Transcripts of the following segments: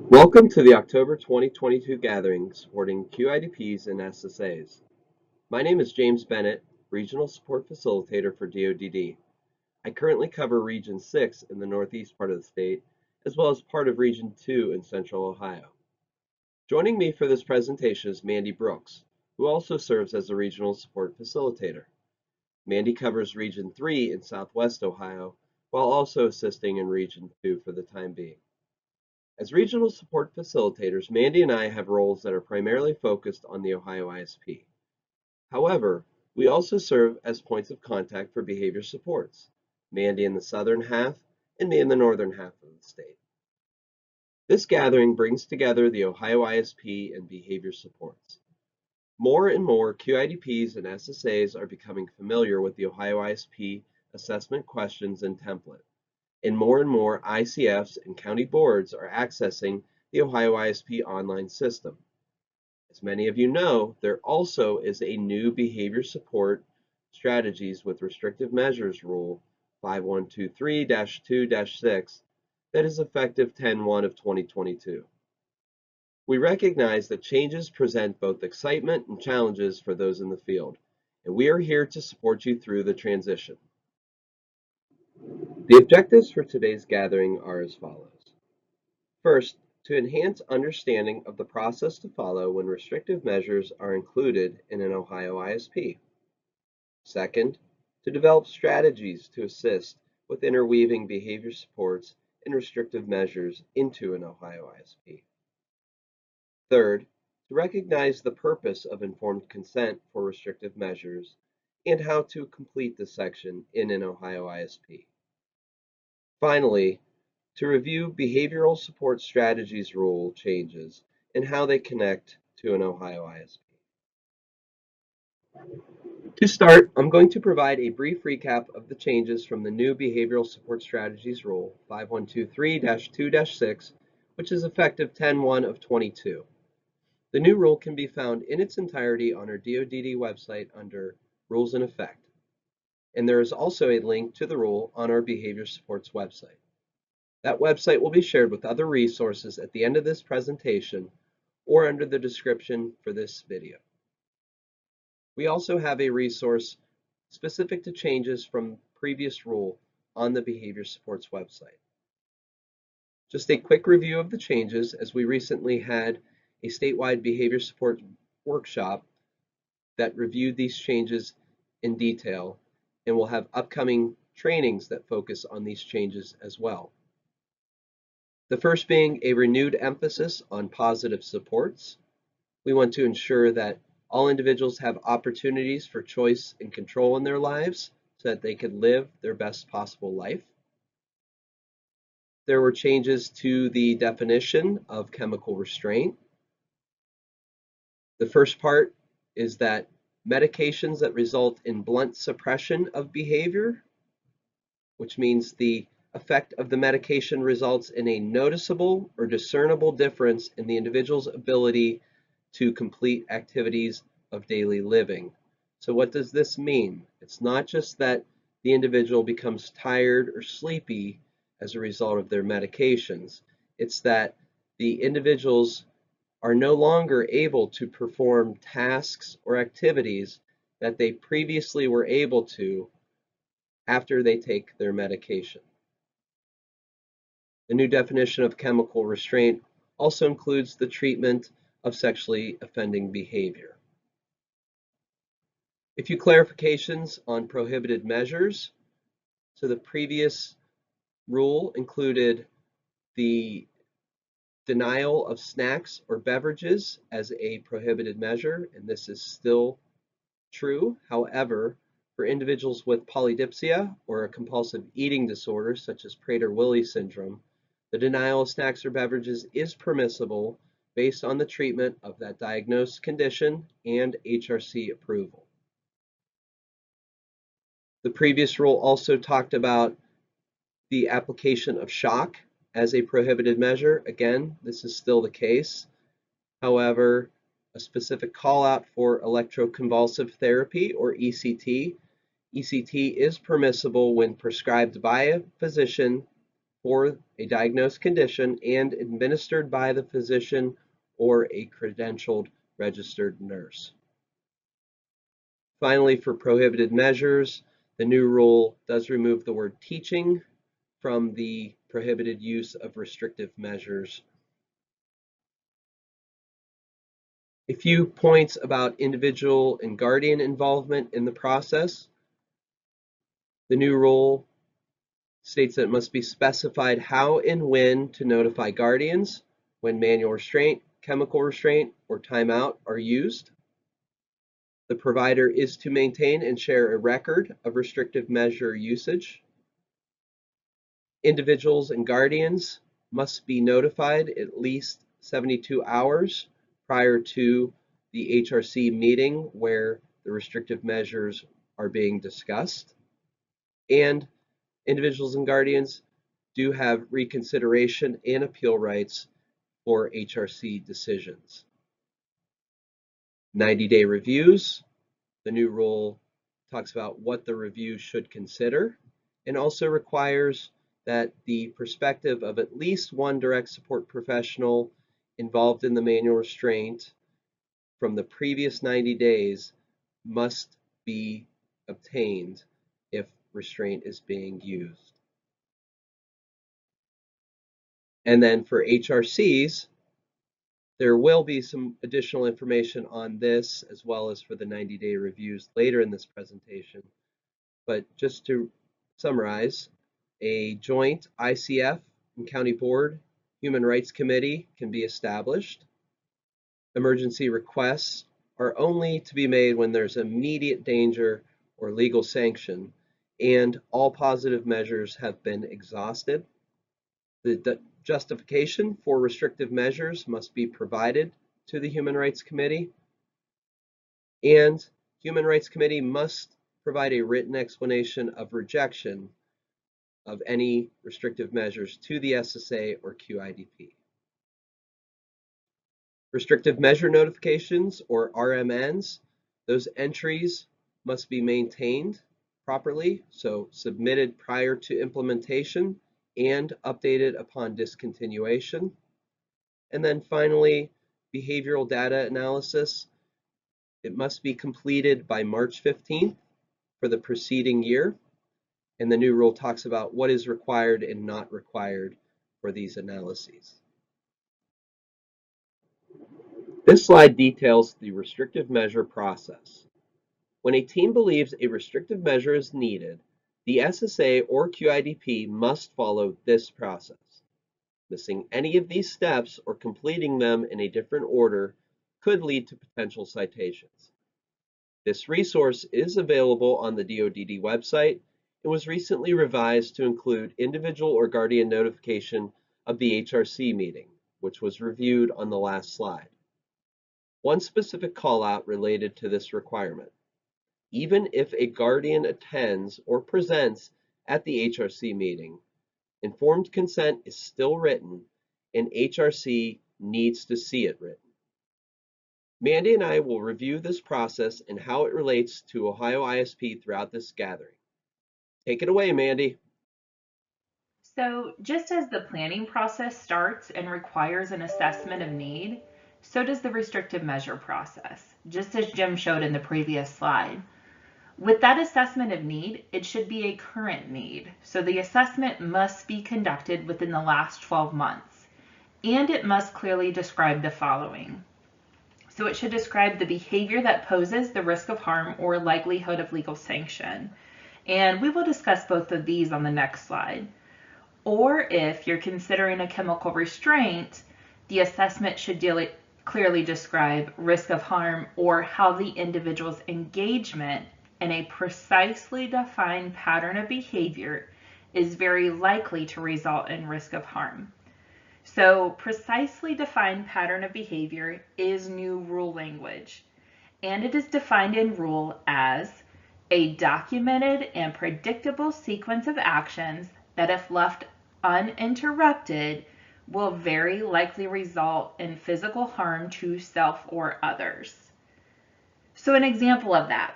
Welcome to the October 2022 gathering supporting QIDPs and SSAs. My name is James Bennett, Regional Support Facilitator for DODD. I currently cover Region 6 in the northeast part of the state, as well as part of Region 2 in central Ohio. Joining me for this presentation is Mandy Brooks, who also serves as a Regional Support Facilitator. Mandy covers Region 3 in southwest Ohio, while also assisting in Region 2 for the time being. As regional support facilitators, Mandy and I have roles that are primarily focused on the OhioISP. However, we also serve as points of contact for behavior supports, Mandy in the southern half and me in the northern half of the state. This gathering brings together the OhioISP and behavior supports. More and more QIDPs and SSAs are becoming familiar with the OhioISP assessment questions and template, and more ICFs and county boards are accessing the OhioISP online system. As many of you know, there also is a new behavior support strategies with restrictive measures rule 5123-2-6 that is effective 10/1 of 2022. We recognize that changes present both excitement and challenges for those in the field, and we are here to support you through the transition. The objectives for today's gathering are as follows. First, to enhance understanding of the process to follow when restrictive measures are included in an OhioISP. Second, to develop strategies to assist with interweaving behavior supports and restrictive measures into an OhioISP. Third, to recognize the purpose of informed consent for restrictive measures and how to complete the section in an OhioISP. Finally, to review behavioral support strategies rule changes and how they connect to an OhioISP. To start, I'm going to provide a brief recap of the changes from the new Behavioral Support Strategies Rule 5123-2-6, which is effective 10/1 of 22. The new rule can be found in its entirety on our DODD website under Rules in Effect. And there is also a link to the rule on our Behavior Supports website. That website will be shared with other resources at the end of this presentation or under the description for this video. We also have a resource specific to changes from previous rule on the Behavior Supports website. Just a quick review of the changes, as we recently had a statewide behavior support workshop that reviewed these changes in detail, and we'll have upcoming trainings that focus on these changes as well. The first being a renewed emphasis on positive supports. We want to ensure that all individuals have opportunities for choice and control in their lives so that they can live their best possible life. There were changes to the definition of chemical restraint. The first part is that medications that result in blunt suppression of behavior, which means the effect of the medication results in a noticeable or discernible difference in the individual's ability to complete activities of daily living. So what does this mean? It's not just that the individual becomes tired or sleepy as a result of their medications. It's that the individuals are no longer able to perform tasks or activities that they previously were able to after they take their medication. The new definition of chemical restraint also includes the treatment of sexually offending behavior. A few clarifications on prohibited measures. So the previous rule included the denial of snacks or beverages as a prohibited measure, and this is still true. However, for individuals with polydipsia or a compulsive eating disorder such as Prader-Willi syndrome, the denial of snacks or beverages is permissible based on the treatment of that diagnosed condition and HRC approval. The previous rule also talked about the application of shock as a prohibited measure. Again, this is still the case. However, a specific call out for electroconvulsive therapy or ECT. ECT is permissible when prescribed by a physician for a diagnosed condition and administered by the physician or a credentialed registered nurse. Finally, for prohibited measures, the new rule does remove the word teaching from the prohibited use of restrictive measures. A few points about individual and guardian involvement in the process. The new rule states that it must be specified how and when to notify guardians when manual restraint, chemical restraint, or timeout are used. The provider is to maintain and share a record of restrictive measure usage. Individuals and guardians must be notified at least 72 hours prior to the HRC meeting where the restrictive measures are being discussed. And individuals and guardians do have reconsideration and appeal rights for HRC decisions. 90-day reviews. The new rule talks about what the review should consider and also requires that the perspective of at least one direct support professional involved in the manual restraint from the previous 90 days must be obtained if restraint is being used. And then for HRCs, there will be some additional information on this as well as for the 90-day reviews later in this presentation. But just to summarize, a joint ICF and County Board Human Rights Committee can be established. Emergency requests are only to be made when there's immediate danger or legal sanction, and all positive measures have been exhausted. The justification for restrictive measures must be provided to the Human Rights Committee, and Human Rights Committee must provide a written explanation of rejection of any restrictive measures to the SSA or QIDP. Restrictive measure notifications, or RMNs, those entries must be maintained properly, so submitted prior to implementation and updated upon discontinuation. And then finally, behavioral data analysis. It must be completed by March 15th for the preceding year. And the new rule talks about what is required and not required for these analyses. This slide details the restrictive measure process. When a team believes a restrictive measure is needed, the SSA or QIDP must follow this process. Missing any of these steps or completing them in a different order could lead to potential citations. This resource is available on the DODD website and was recently revised to include individual or guardian notification of the HRC meeting, which was reviewed on the last slide. One specific call-out related to this requirement. Even if a guardian attends or presents at the HRC meeting, informed consent is still written and HRC needs to see it written. Mandy and I will review this process and how it relates to OhioISP throughout this gathering. Take it away, Mandy. So just as the planning process starts and requires an assessment of need, so does the restrictive measure process, just as Jim showed in the previous slide. With that assessment of need, it should be a current need. So the assessment must be conducted within the last 12 months, and it must clearly describe the following. So it should describe the behavior that poses the risk of harm or likelihood of legal sanction. And we will discuss both of these on the next slide. Or if you're considering a chemical restraint, the assessment should clearly describe risk of harm or how the individual's engagement in a precisely defined pattern of behavior is very likely to result in risk of harm. So precisely defined pattern of behavior is new rule language, and it is defined in rule as a documented and predictable sequence of actions that, if left uninterrupted, will very likely result in physical harm to self or others. So an example of that,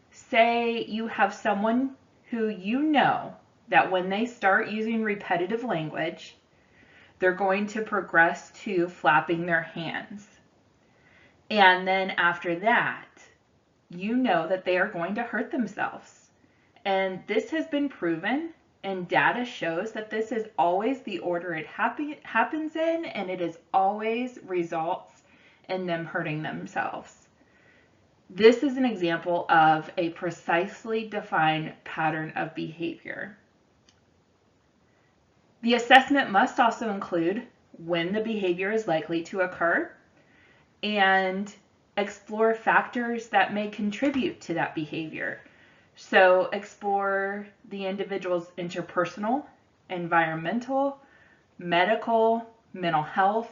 say you have someone who you know that when they start using repetitive language, they're going to progress to flapping their hands. And then after that, you know that they are going to hurt themselves. And this has been proven, and data shows that this is always the order it happens in, and it is always results in them hurting themselves. This is an example of a precisely defined pattern of behavior. The assessment must also include when the behavior is likely to occur and explore factors that may contribute to that behavior. So explore the individual's interpersonal, environmental, medical, mental health,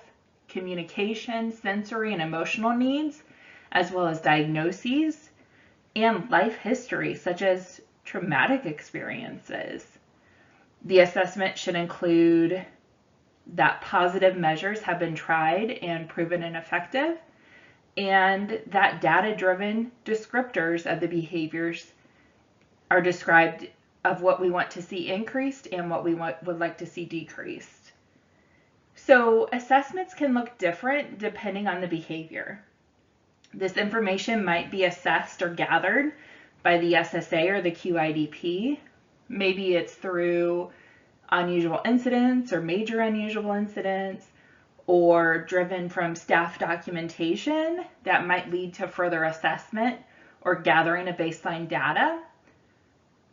communication, sensory, and emotional needs, as well as diagnoses and life history, such as traumatic experiences. The assessment should include that positive measures have been tried and proven ineffective, and that data-driven descriptors of the behaviors are described of what we want to see increased and what we would like to see decreased. So assessments can look different depending on the behavior. This information might be assessed or gathered by the SSA or the QIDP. Maybe it's through unusual incidents or major unusual incidents, or driven from staff documentation that might lead to further assessment or gathering of baseline data.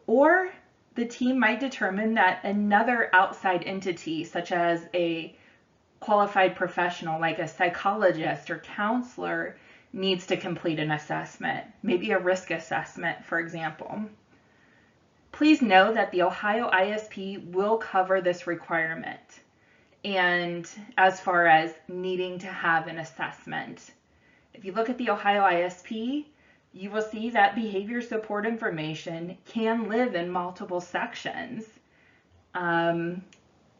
Or the team might determine that another outside entity, such as a qualified professional like a psychologist or counselor, needs to complete an assessment, maybe a risk assessment, for example. Please know that the OhioISP will cover this requirement, and as far as needing to have an assessment. If you look at the OhioISP, you will see that behavior support information can live in multiple sections.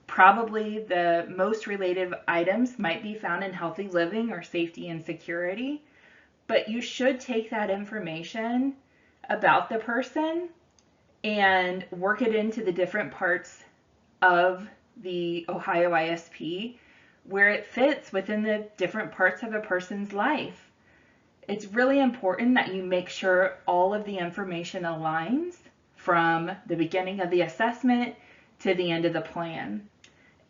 Probably the most related items might be found in healthy living or safety and security, but you should take that information about the person and work it into the different parts of the OhioISP where it fits within the different parts of a person's life. It's really important that you make sure all of the information aligns from the beginning of the assessment to the end of the plan.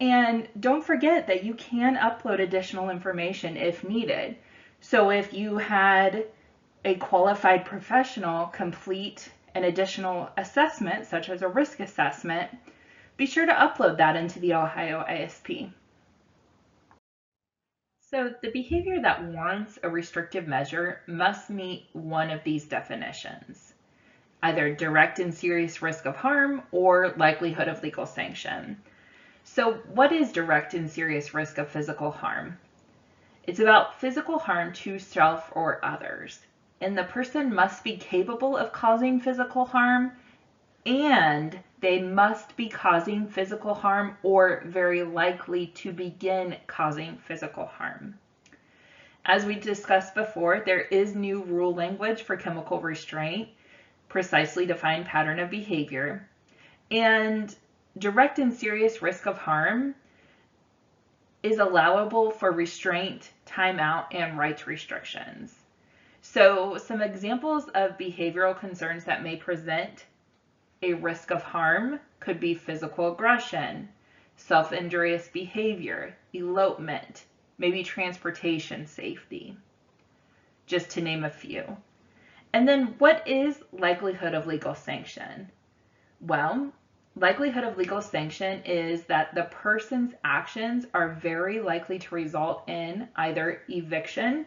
And don't forget that you can upload additional information if needed. So if you had a qualified professional complete an additional assessment, such as a risk assessment, be sure to upload that into the OhioISP. So the behavior that warrants a restrictive measure must meet one of these definitions, either direct and serious risk of harm or likelihood of legal sanction. So what is direct and serious risk of physical harm? It's about physical harm to self or others, and the person must be capable of causing physical harm, and they must be causing physical harm or very likely to begin causing physical harm. As we discussed before, there is new rule language for chemical restraint, precisely defined pattern of behavior, and direct and serious risk of harm is allowable for restraint, timeout, and rights restrictions. So some examples of behavioral concerns that may present a risk of harm could be physical aggression, self-injurious behavior, elopement, maybe transportation safety, just to name a few. And then what is likelihood of legal sanction? Well, likelihood of legal sanction is that the person's actions are very likely to result in either eviction,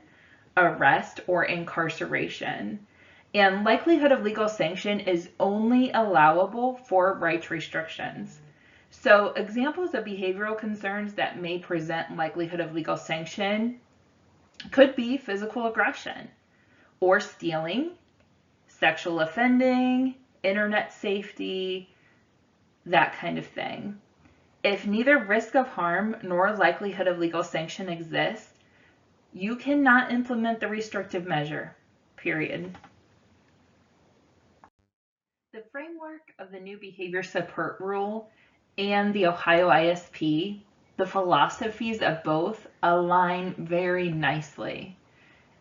arrest, or incarceration. And likelihood of legal sanction is only allowable for rights restrictions. So examples of behavioral concerns that may present likelihood of legal sanction could be physical aggression or stealing, sexual offending, internet safety, that kind of thing. If neither risk of harm nor likelihood of legal sanction exists, you cannot implement the restrictive measure, period. The framework of the new behavior support rule and the Ohio ISP, the philosophies of both align very nicely.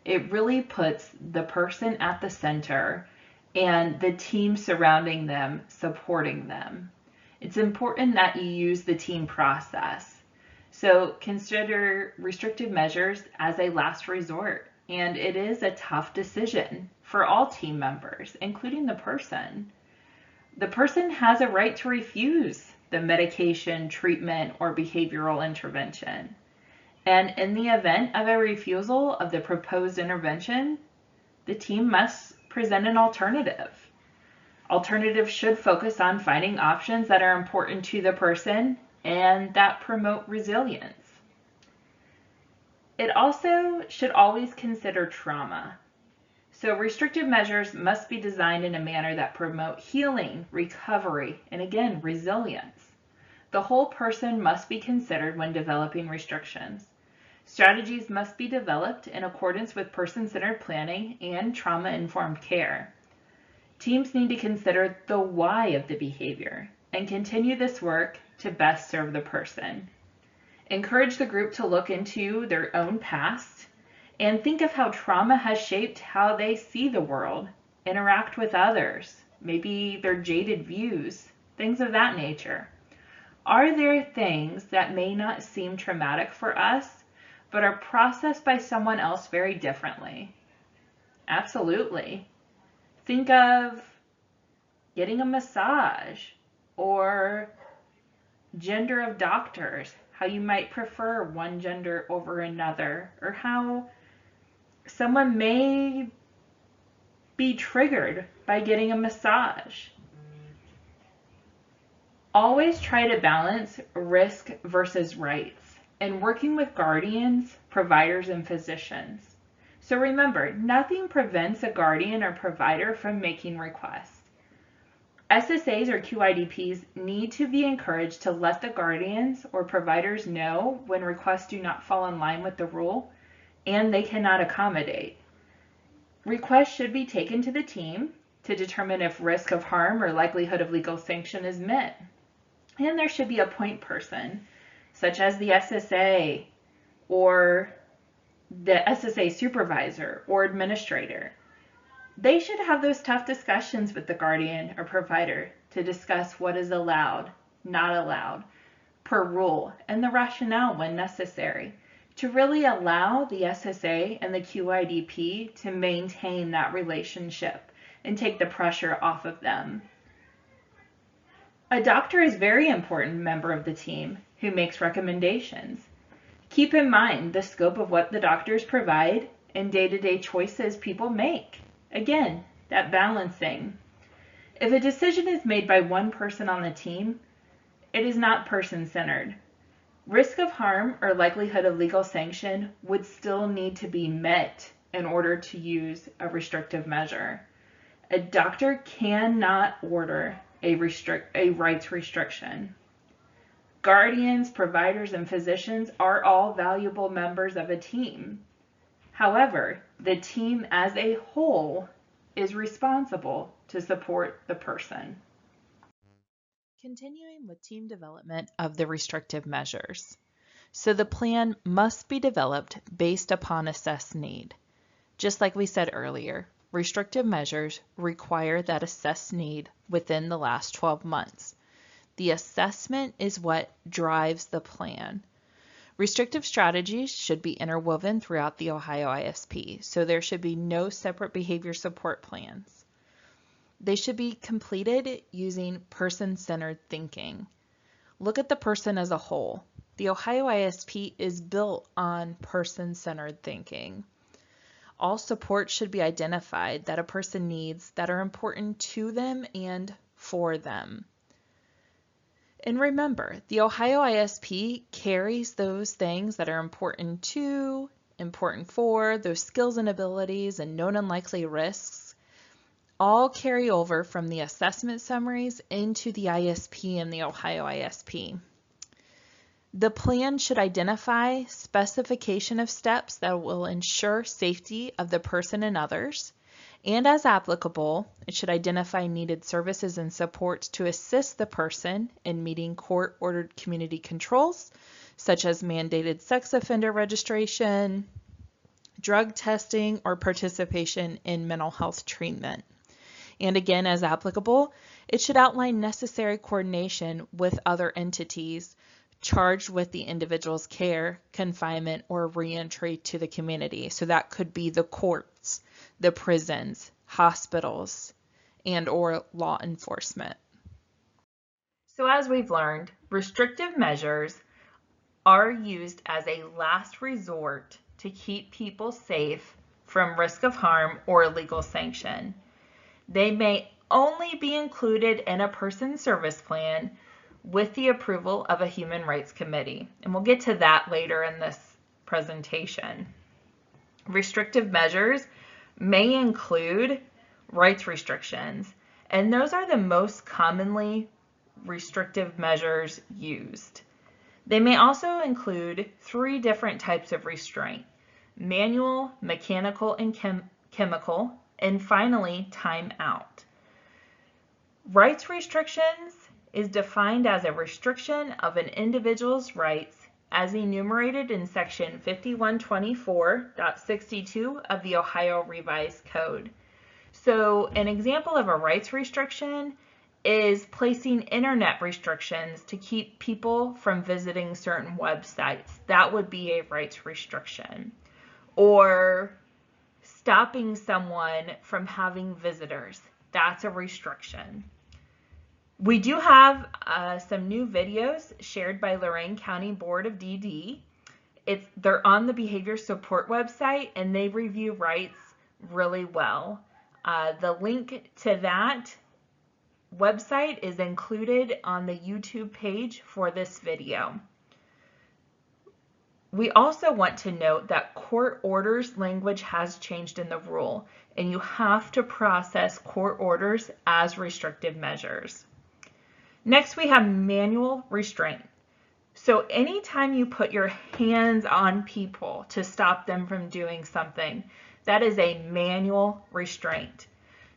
It really puts the person at the center and the team surrounding them, supporting them. It's important that you use the team process. So consider restrictive measures as a last resort, and it is a tough decision for all team members, including the person. The person has a right to refuse the medication, treatment, or behavioral intervention. And in the event of a refusal of the proposed intervention, the team must present an alternative. Alternatives should focus on finding options that are important to the person and that promote resilience. It also should always consider trauma. So restrictive measures must be designed in a manner that promote healing, recovery, and again, resilience. The whole person must be considered when developing restrictions. Strategies must be developed in accordance with person-centered planning and trauma-informed care. Teams need to consider the why of the behavior and continue this work to best serve the person. Encourage the group to look into their own past and think of how trauma has shaped how they see the world, interact with others, maybe their jaded views, things of that nature. Are there things that may not seem traumatic for us, but are processed by someone else very differently? Absolutely. Think of getting a massage or gender of doctors, how you might prefer one gender over another, or how someone may be triggered by getting a massage. Always try to balance risk versus rights and working with guardians, providers, and physicians. So remember, nothing prevents a guardian or provider from making requests. SSAs or QIDPs need to be encouraged to let the guardians or providers know when requests do not fall in line with the rule and they cannot accommodate. Requests should be taken to the team to determine if risk of harm or likelihood of legal sanction is met. And there should be a point person, such as the SSA or the SSA supervisor or administrator. They should have those tough discussions with the guardian or provider to discuss what is allowed, not allowed, per rule, and the rationale when necessary, to really allow the SSA and the QIDP to maintain that relationship and take the pressure off of them. A doctor is a very important member of the team who makes recommendations. Keep in mind the scope of what the doctors provide and day-to-day choices people make. Again, that balancing. If a decision is made by one person on the team, it is not person-centered. Risk of harm or likelihood of legal sanction would still need to be met in order to use a restrictive measure. A doctor cannot order a rights restriction. Guardians, providers, and physicians are all valuable members of a team. However, the team as a whole is responsible to support the person. Continuing with team development of the restrictive measures. So the plan must be developed based upon assessed need. Just like we said earlier, restrictive measures require that assessed need within the last 12 months. The assessment is what drives the plan. Restrictive strategies should be interwoven throughout the OhioISP, so there should be no separate behavior support plans. They should be completed using person-centered thinking. Look at the person as a whole. The OhioISP is built on person-centered thinking. All support should be identified that a person needs that are important to them and for them. And remember, the OhioISP carries those things that are important to, important for, those skills and abilities and known and likely risks, all carry over from the assessment summaries into the ISP and the OhioISP. The plan should identify specification of steps that will ensure safety of the person and others, And as applicable, it should identify needed services and supports to assist the person in meeting court-ordered community controls, such as mandated sex offender registration, drug testing, or participation in mental health treatment. And again, as applicable, it should outline necessary coordination with other entities charged with the individual's care, confinement, or reentry to the community. So that could be the courts, the prisons, hospitals, and or law enforcement. So as we've learned, restrictive measures are used as a last resort to keep people safe from risk of harm or legal sanction. They may only be included in a person's service plan with the approval of a Human Rights Committee. And we'll get to that later in this presentation. Restrictive measures may include rights restrictions, and those are the most commonly restrictive measures used. They may also include 3 different types of restraint: manual, mechanical, and chemical, and finally, time out. Rights restrictions is defined as a restriction of an individual's rights as enumerated in section 5124.62 of the Ohio Revised Code. So an example of a rights restriction is placing internet restrictions to keep people from visiting certain websites. That would be a rights restriction. Or stopping someone from having visitors. That's a restriction. We do have some new videos shared by Lorain County Board of DD. They're on the Behavior Support website, and they review rights really well. The link to that website is included on the YouTube page for this video. We also want to note that court orders language has changed in the rule, and you have to process court orders as restrictive measures. Next, we have manual restraint. So anytime you put your hands on people to stop them from doing something, that is a manual restraint.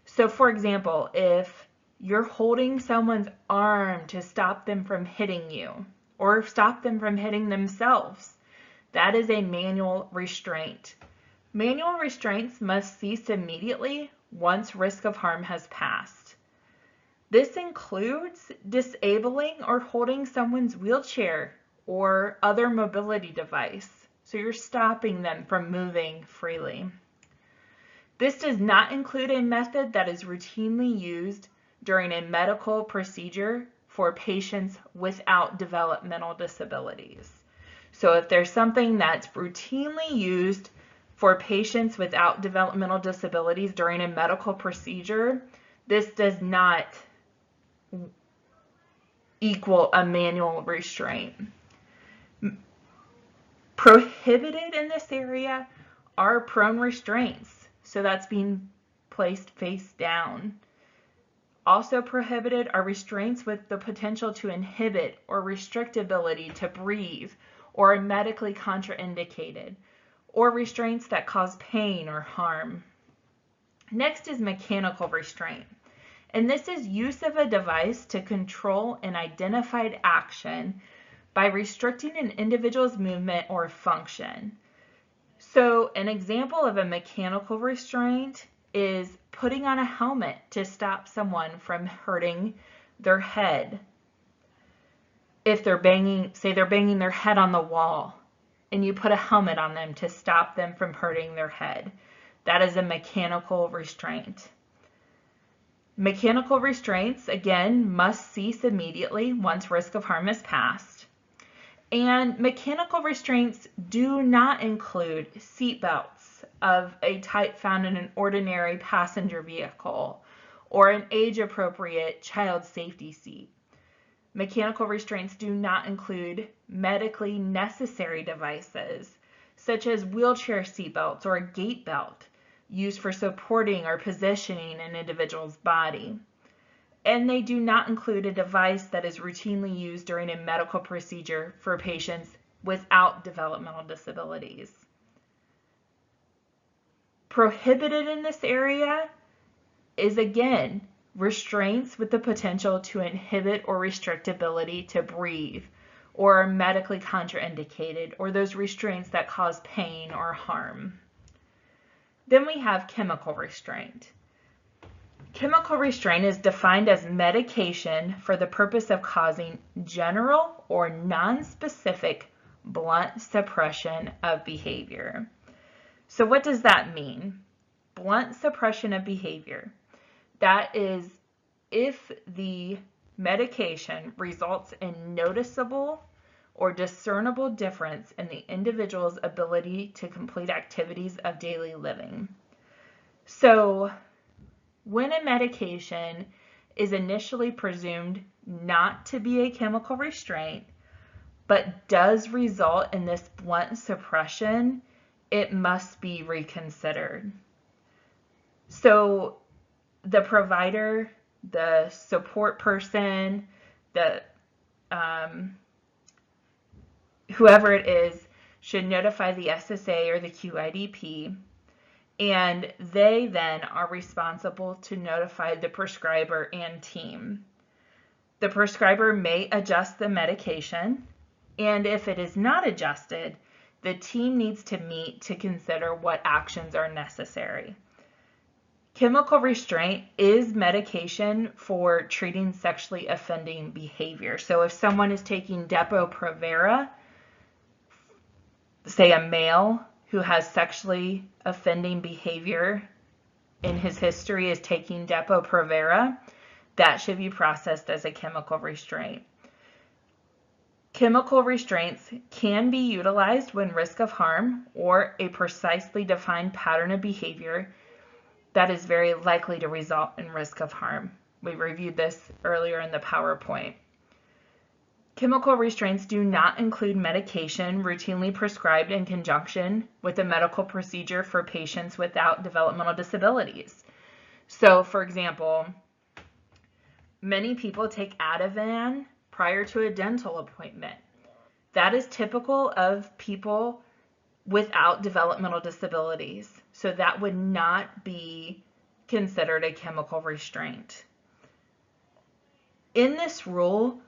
So for example, if you're holding someone's arm to stop them from hitting you or stop them from hitting themselves, that is a manual restraint. Manual restraints must cease immediately once risk of harm has passed. This includes disabling or holding someone's wheelchair or other mobility device, so you're stopping them from moving freely. This does not include a method that is routinely used during a medical procedure for patients without developmental disabilities. So if there's something that's routinely used for patients without developmental disabilities during a medical procedure, this does not equal a manual restraint. Prohibited in this area are prone restraints, so that's being placed face down. Also prohibited are restraints with the potential to inhibit or restrict ability to breathe or are medically contraindicated, or restraints that cause pain or harm. Next is mechanical restraint, and this is use of a device to control an identified action by restricting an individual's movement or function. So an example of a mechanical restraint is putting on a helmet to stop someone from hurting their head. If they're banging, say they're banging their head on the wall, and you put a helmet on them to stop them from hurting their head, that is a mechanical restraint. Mechanical restraints, again, must cease immediately once risk of harm is passed. And mechanical restraints do not include seat belts of a type found in an ordinary passenger vehicle or an age-appropriate child safety seat. Mechanical restraints do not include medically necessary devices, such as wheelchair seat belts or a gait belt used for supporting or positioning an individual's body. And they do not include a device that is routinely used during a medical procedure for patients without developmental disabilities. Prohibited in this area is, again, restraints with the potential to inhibit or restrict ability to breathe, or are medically contraindicated, or those restraints that cause pain or harm. Then we have chemical restraint. Chemical restraint is defined as medication for the purpose of causing general or non-specific blunt suppression of behavior. So what does that mean? Blunt suppression of behavior. That is if the medication results in noticeable or discernible difference in the individual's ability to complete activities of daily living. So when a medication is initially presumed not to be a chemical restraint, but does result in this blunt suppression, it must be reconsidered. So the provider, the support person, whoever it is, should notify the SSA or the QIDP, and they then are responsible to notify the prescriber and team. The prescriber may adjust the medication, and if it is not adjusted, the team needs to meet to consider what actions are necessary. Chemical restraint is medication for treating sexually offending behavior. So if someone is taking Depo-Provera, say a male who has sexually offending behavior in his history is taking Depo-Provera, that should be processed as a chemical restraint. Chemical restraints can be utilized when risk of harm or a precisely defined pattern of behavior that is very likely to result in risk of harm. We reviewed this earlier in the PowerPoint. Chemical restraints do not include medication routinely prescribed in conjunction with a medical procedure for patients without developmental disabilities. So, for example, many people take Ativan prior to a dental appointment. That is typical of people without developmental disabilities. So that would not be considered a chemical restraint. In this rule,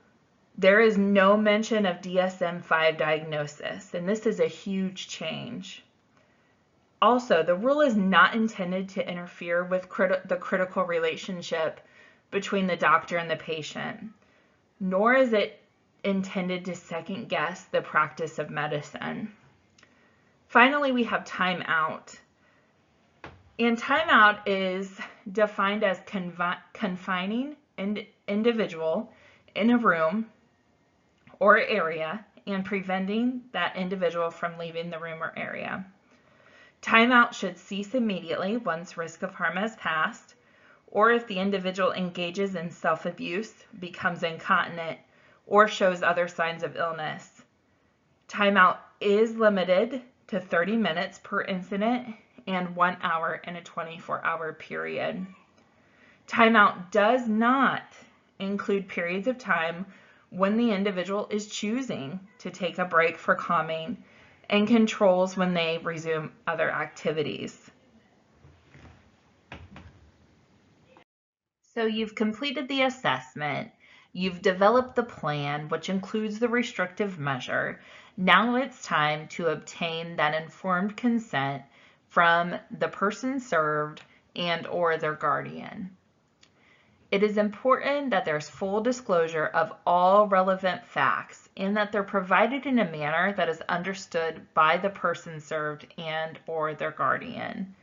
there is no mention of DSM-5 diagnosis, and this is a huge change. Also, the rule is not intended to interfere with the critical relationship between the doctor and the patient, nor is it intended to second guess the practice of medicine. Finally, we have timeout. And timeout is defined as confining an individual in a room or area and preventing that individual from leaving the room or area. Timeout should cease immediately once risk of harm has passed, or if the individual engages in self-abuse, becomes incontinent, or shows other signs of illness. Timeout is limited to 30 minutes per incident and 1 hour in a 24-hour period. Timeout does not include periods of time when the individual is choosing to take a break for calming, and controls when they resume other activities. So you've completed the assessment, you've developed the plan, which includes the restrictive measure. Now it's time to obtain that informed consent from the person served and/or their guardian. It is important that there's full disclosure of all relevant facts and that they're provided in a manner that is understood by the person served and/or their guardian.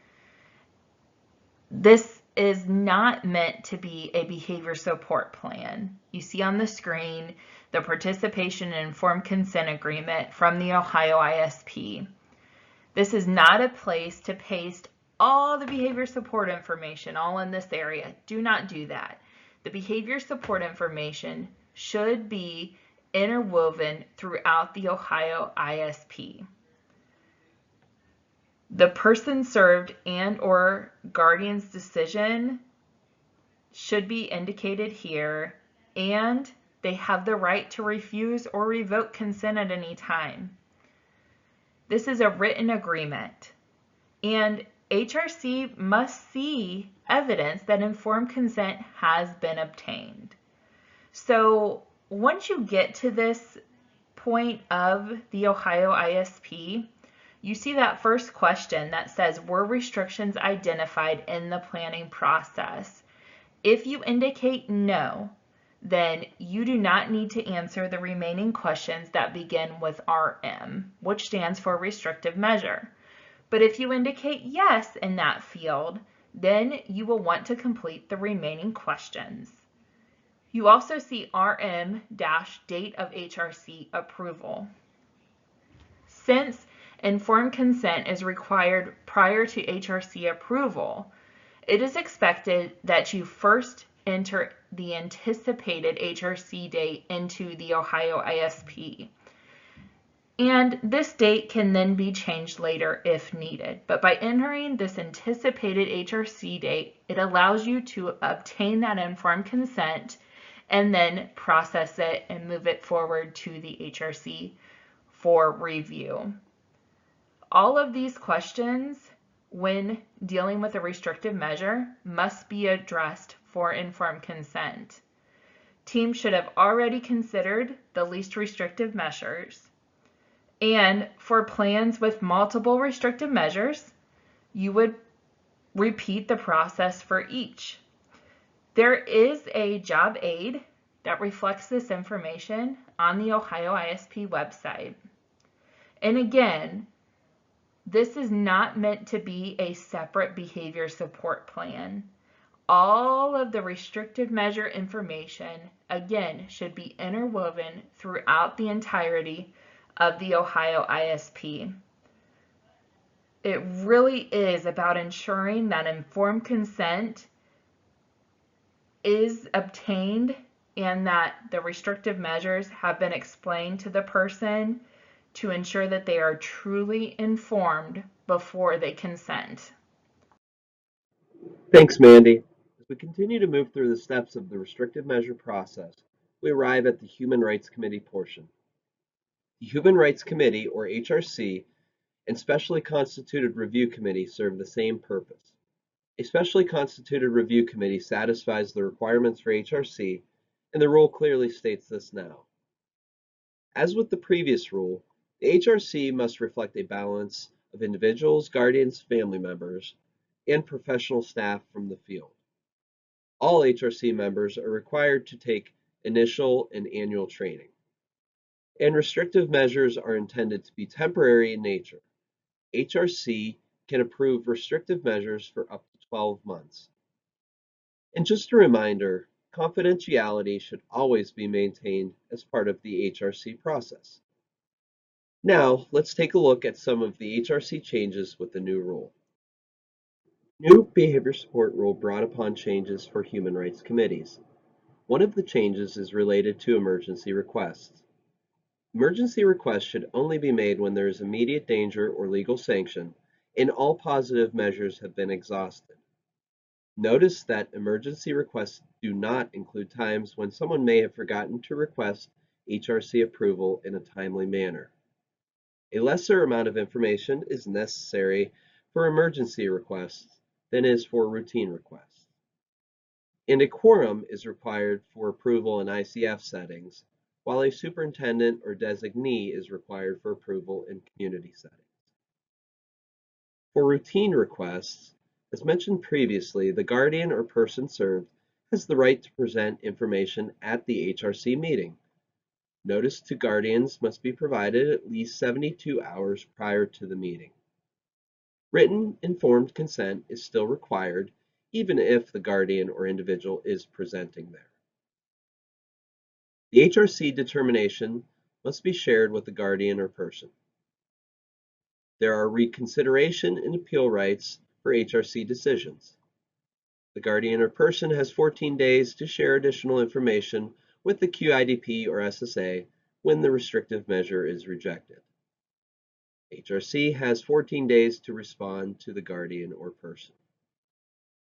This is not meant to be a behavior support plan. You see on the screen the participation and informed consent agreement from the OhioISP. This is not a place to paste all the behavior support information all in this area. Do not do that. The behavior support information should be interwoven throughout the OhioISP. The person served and/or guardian's decision should be indicated here, and they have the right to refuse or revoke consent at any time. This is a written agreement, and HRC must see evidence that informed consent has been obtained. So once you get to this point of the Ohio ISP, you see that first question that says, were restrictions identified in the planning process? If you indicate no, then you do not need to answer the remaining questions that begin with RM, which stands for restrictive measure. But if you indicate yes in that field, then you will want to complete the remaining questions. You also see RM-date of HRC approval. Since informed consent is required prior to HRC approval, it is expected that you first enter the anticipated HRC date into the Ohio ISP. And this date can then be changed later if needed. But by entering this anticipated HRC date, it allows you to obtain that informed consent and then process it and move it forward to the HRC for review. All of these questions, when dealing with a restrictive measure, must be addressed for informed consent. Teams should have already considered the least restrictive measures. And for plans with multiple restrictive measures, you would repeat the process for each. There is a job aid that reflects this information on the Ohio ISP website. And again, this is not meant to be a separate behavior support plan. All of the restrictive measure information, again, should be interwoven throughout the entirety of the Ohio ISP. It really is about ensuring that informed consent is obtained and that the restrictive measures have been explained to the person to ensure that they are truly informed before they consent. Thanks, Mandy. As we continue to move through the steps of the restrictive measure process, we arrive at the Human Rights Committee portion. The Human Rights Committee, or HRC, and Specially Constituted Review Committee serve the same purpose. A Specially Constituted Review Committee satisfies the requirements for HRC, and the rule clearly states this now. As with the previous rule, the HRC must reflect a balance of individuals, guardians, family members, and professional staff from the field. All HRC members are required to take initial and annual training. And restrictive measures are intended to be temporary in nature. HRC can approve restrictive measures for up to 12 months. And just a reminder, confidentiality should always be maintained as part of the HRC process. Now, let's take a look at some of the HRC changes with the new rule. New behavior support rule brought upon changes for human rights committees. One of the changes is related to emergency requests. Emergency requests should only be made when there is immediate danger or legal sanction, and all positive measures have been exhausted. Notice that emergency requests do not include times when someone may have forgotten to request HRC approval in a timely manner. A lesser amount of information is necessary for emergency requests than is for routine requests. And a quorum is required for approval in ICF settings, while a superintendent or designee is required for approval in community settings. For routine requests, as mentioned previously, the guardian or person served has the right to present information at the HRC meeting. Notice to guardians must be provided at least 72 hours prior to the meeting. Written informed consent is still required, even if the guardian or individual is presenting there. The HRC determination must be shared with the guardian or person. There are reconsideration and appeal rights for HRC decisions. The guardian or person has 14 days to share additional information with the QIDP or SSA when the restrictive measure is rejected. HRC has 14 days to respond to the guardian or person.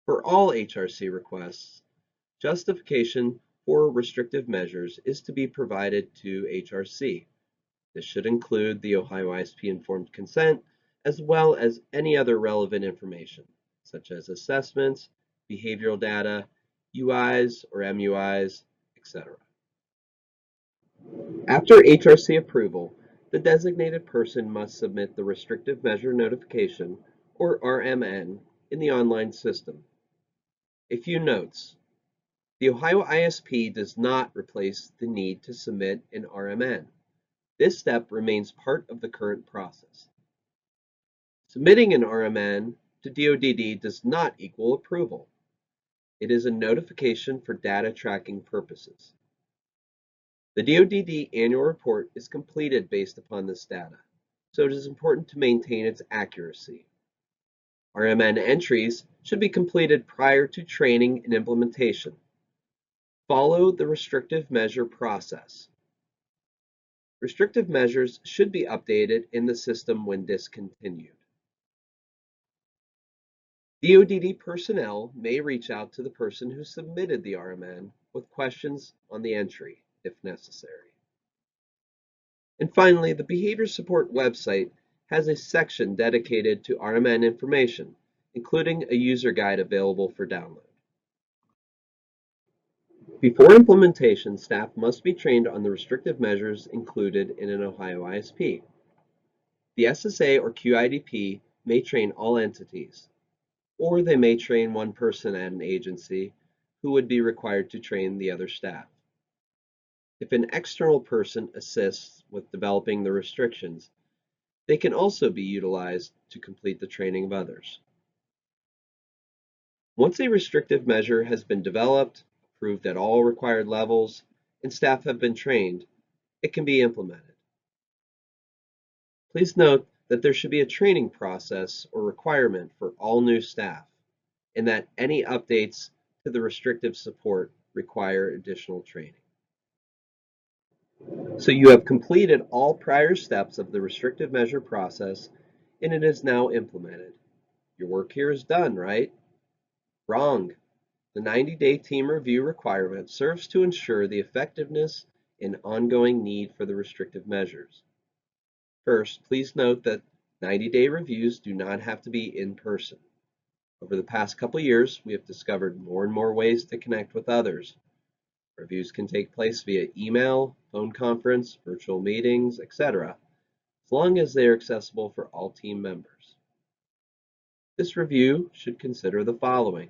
For all HRC requests, justification for restrictive measures is to be provided to HRC. This should include the Ohio ISP informed consent, as well as any other relevant information, such as assessments, behavioral data, UIs or MUIs, etc. After HRC approval, the designated person must submit the Restrictive Measure Notification, or RMN, in the online system. A few notes. The Ohio ISP does not replace the need to submit an RMN. This step remains part of the current process. Submitting an RMN to DODD does not equal approval. It is a notification for data tracking purposes. The DODD annual report is completed based upon this data, so it is important to maintain its accuracy. RMN entries should be completed prior to training and implementation. Follow the restrictive measure process. Restrictive measures should be updated in the system when discontinued. DODD personnel may reach out to the person who submitted the RMN with questions on the entry, if necessary. And finally, the Behavior Support website has a section dedicated to RMN information, including a user guide available for download. Before implementation, staff must be trained on the restrictive measures included in an Ohio ISP. The SSA or QIDP may train all entities, or they may train one person at an agency who would be required to train the other staff. If an external person assists with developing the restrictions, they can also be utilized to complete the training of others. Once a restrictive measure has been developed, approved at all required levels, and staff have been trained, it can be implemented. Please note that there should be a training process or requirement for all new staff, and that any updates to the restrictive support require additional training. So you have completed all prior steps of the restrictive measure process, and it is now implemented. Your work here is done, right? Wrong. The 90-day team review requirement serves to ensure the effectiveness and ongoing need for the restrictive measures. First, please note that 90-day reviews do not have to be in person. Over the past couple years, we have discovered more and more ways to connect with others. Reviews can take place via email, phone conference, virtual meetings, etc., as long as they are accessible for all team members. This review should consider the following: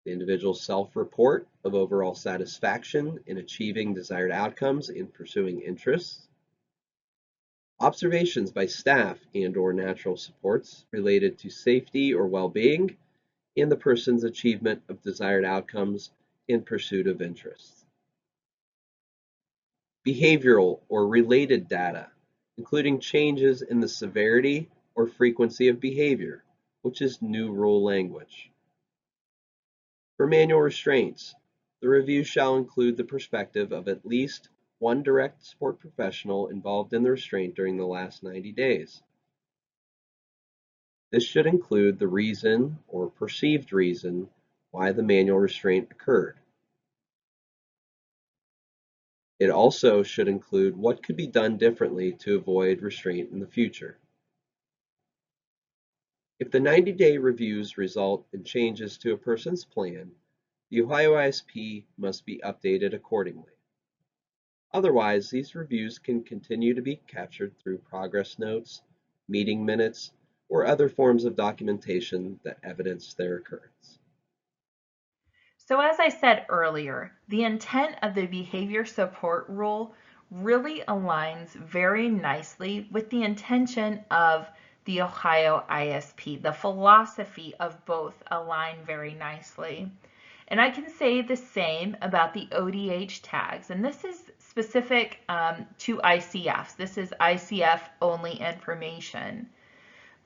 the individual's self-report of overall satisfaction in achieving desired outcomes in pursuing interests, observations by staff and/or natural supports related to safety or well-being, and the person's achievement of desired outcomes in pursuit of interests. Behavioral or related data, including changes in the severity or frequency of behavior, which is new rule language. For manual restraints, the review shall include the perspective of at least one direct support professional involved in the restraint during the last 90 days. This should include the reason or perceived reason why the manual restraint occurred. It also should include what could be done differently to avoid restraint in the future. If the 90-day reviews result in changes to a person's plan, the Ohio ISP must be updated accordingly. Otherwise, these reviews can continue to be captured through progress notes, meeting minutes, or other forms of documentation that evidence their occurrence. So as I said earlier, the intent of the behavior support rule really aligns very nicely with the intention of the Ohio ISP. The philosophy of both align very nicely. And I can say the same about the ODH tags, and this is specific to ICFs. This is ICF only information.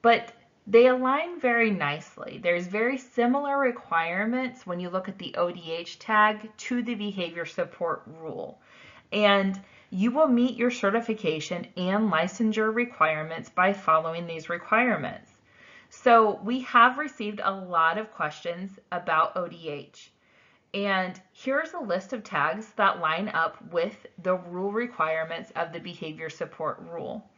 But they align very nicely. There's very similar requirements when you look at the ODH tag to the behavior support rule. And you will meet your certification and licensure requirements by following these requirements. So we have received a lot of questions about ODH. And here's a list of tags that line up with the rule requirements of the behavior support rule.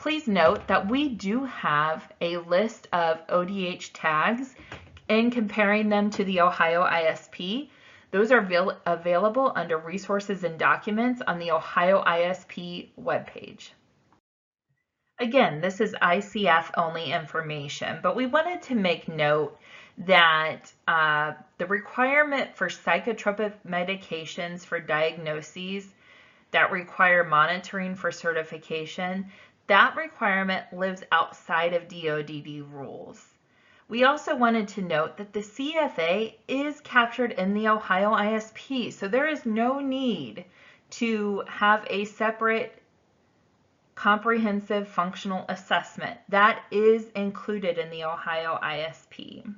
Please note that we do have a list of ODH tags and comparing them to the Ohio ISP. Those are available under Resources and Documents on the Ohio ISP webpage. Again, this is ICF only information, but we wanted to make note that the requirement for psychotropic medications for diagnoses that require monitoring for certification, that requirement lives outside of DODD rules. We also wanted to note that the CFA is captured in the Ohio ISP, so there is no need to have a separate comprehensive functional assessment. That is included in the Ohio ISP.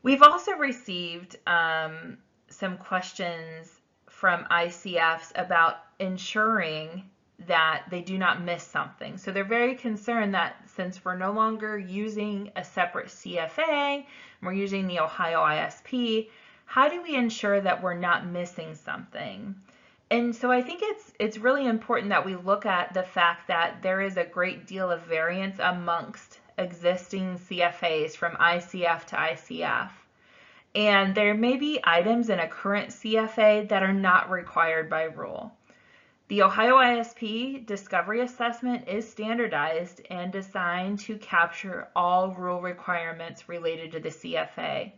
We've also received some questions from ICFs about ensuring that they do not miss something. So they're very concerned that since we're no longer using a separate CFA, we're using the Ohio ISP, how do we ensure that we're not missing something? And so I think it's really important that we look at the fact that there is a great deal of variance amongst existing CFAs from ICF to ICF. And there may be items in a current CFA that are not required by rule. The Ohio ISP Discovery Assessment is standardized and designed to capture all rule requirements related to the CFA.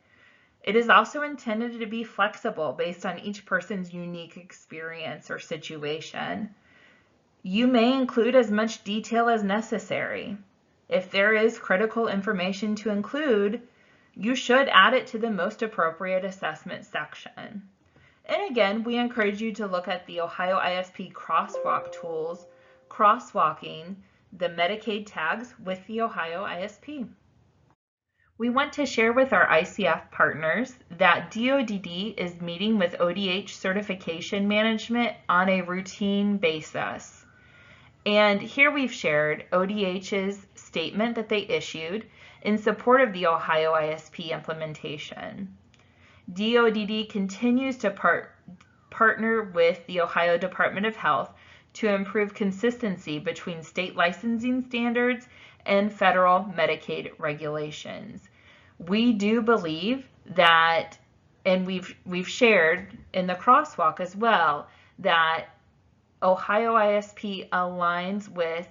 It is also intended to be flexible based on each person's unique experience or situation. You may include as much detail as necessary. If there is critical information to include, you should add it to the most appropriate assessment section. And again, we encourage you to look at the Ohio ISP crosswalk tools, crosswalking the Medicaid tags with the Ohio ISP. We want to share with our ICF partners that DODD is meeting with ODH certification management on a routine basis. And here we've shared ODH's statement that they issued in support of the Ohio ISP implementation. DODD continues to partner with the Ohio Department of Health to improve consistency between state licensing standards and federal Medicaid regulations. We do believe that, and we've shared in the crosswalk as well, that Ohio ISP aligns with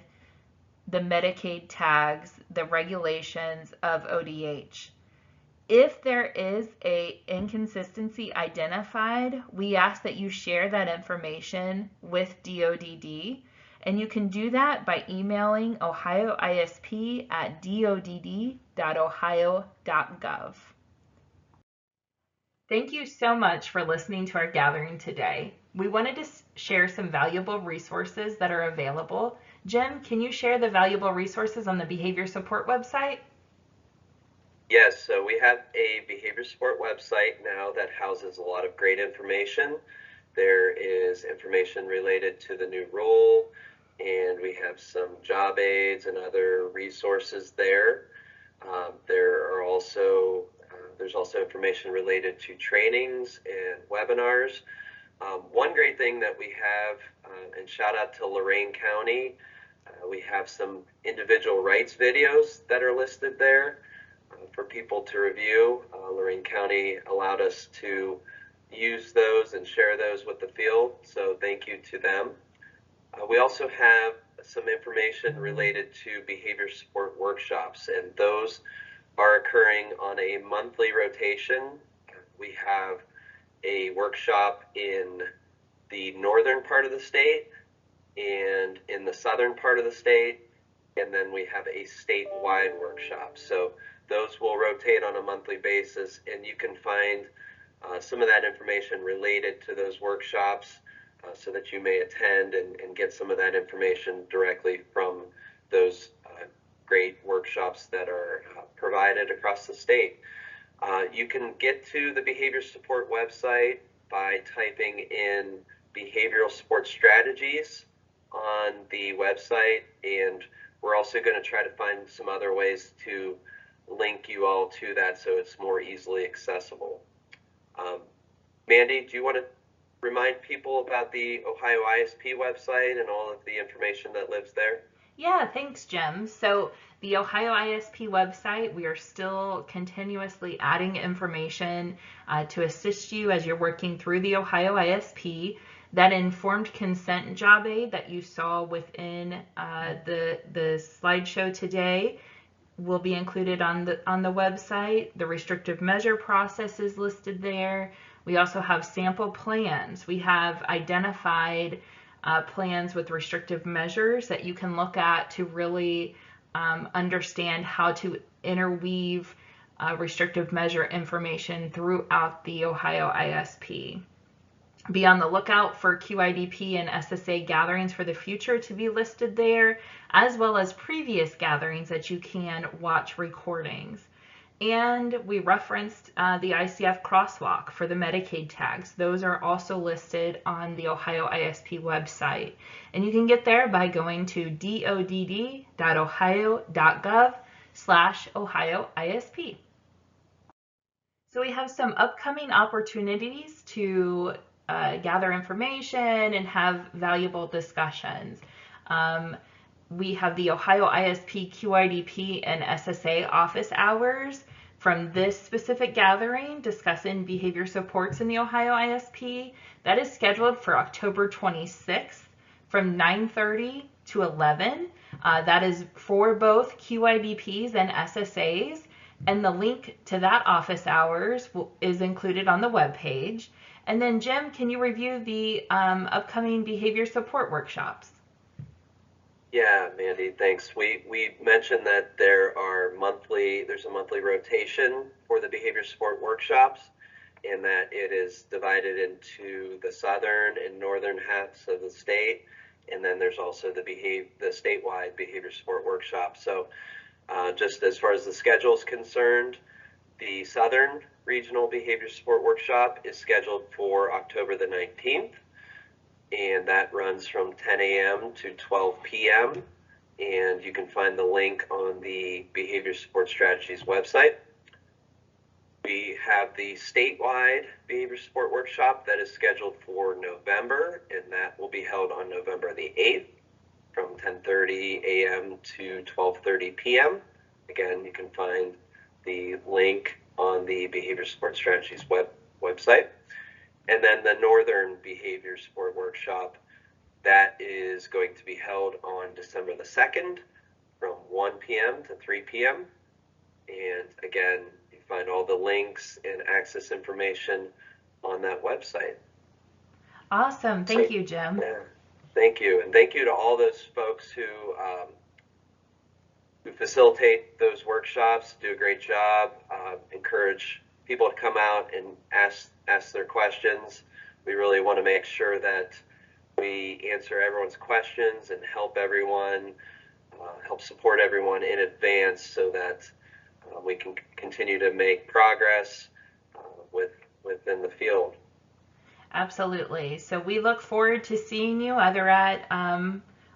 the Medicaid tags, the regulations of ODH. If there is an inconsistency identified, we ask that you share that information with DODD, and you can do that by emailing ohioisp@dodd.ohio.gov. Thank you so much for listening to our gathering today. We wanted to share some valuable resources that are available. Jim, can you share the valuable resources on the behavior support website? Yes, so we have a behavior support website now that houses a lot of great information. There is information related to the new rule, and we have some job aids and other resources there. There's also information related to trainings and webinars. One great thing that we have, and shout out to Lorain County, we have some individual rights videos that are listed there for people to review. Lorain County allowed us to use those and share those with the field, so thank you to them. We also have some information related to behavior support workshops, and those are occurring on a monthly rotation. We have a workshop in the northern part of the state and in the southern part of the state, and then we have a statewide workshop. So those will rotate on a monthly basis, and you can find some of that information related to those workshops so that you may attend and get some of that information directly from those great workshops that are provided across the state. You can get to the behavior support website by typing in behavioral support strategies on the website, and we're also going to try to find some other ways to link you all to that so it's more easily accessible. Mandy, do you want to remind people about the Ohio ISP website and all of the information that lives there? Yeah, thanks, Jim. So the Ohio ISP website, we are still continuously adding information to assist you as you're working through the Ohio ISP. That informed consent job aid that you saw within the slideshow today will be included on the website. The restrictive measure process is listed there. We also have sample plans. We have identified plans with restrictive measures that you can look at to really understand how to interweave restrictive measure information throughout the Ohio ISP. Be on the lookout for QIDP and SSA gatherings for the future to be listed there, as well as previous gatherings that you can watch recordings. And we referenced the ICF crosswalk for the Medicaid tags. Those are also listed on the Ohio ISP website. And you can get there by going to dodd.ohio.gov/OhioISP. So we have some upcoming opportunities to gather information and have valuable discussions. We have the Ohio ISP, QIDP, and SSA office hours from this specific gathering discussing behavior supports in the Ohio ISP. That is scheduled for October 26th from 9:30 to 11. That is for both QIDPs and SSAs. And the link to that office hours is included on the webpage. And then Jim, can you review the upcoming behavior support workshops? Yeah, Mandy, thanks. We mentioned that there's a monthly rotation for the behavior support workshops, and that it is divided into the southern and northern halves of the state, and then there's also the statewide behavior support workshop. So just as far as the schedule is concerned, the Southern Regional Behavior Support Workshop is scheduled for October the 19th, and that runs from 10 a.m. to 12 p.m., and you can find the link on the Behavior Support Strategies website. We have the statewide Behavior Support Workshop that is scheduled for November, and that will be held on November the 8th from 10:30 a.m. to 12:30 p.m. Again, you can find the link on the Behavior Support Strategies website. And then the Northern Behavior Support Workshop, that is going to be held on December the 2nd from 1 p.m. to 3 p.m. And again, you find all the links and access information on that website. Awesome. Thank you, Jim. Yeah. Thank you. And thank you to all those folks who facilitate those workshops, do a great job, encourage people to come out and ask their questions. We really want to make sure that we answer everyone's questions and help everyone, help support everyone in advance so that we can continue to make progress within the field. Absolutely. So we look forward to seeing you either at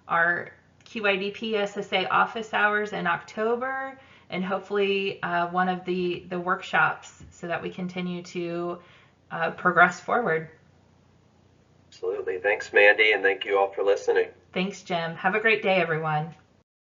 our QIDP SSA office hours in October, and hopefully one of the workshops, so that we continue to progress forward. Absolutely. Thanks, Mandy, and thank you all for listening. Thanks, Jim. Have a great day, everyone.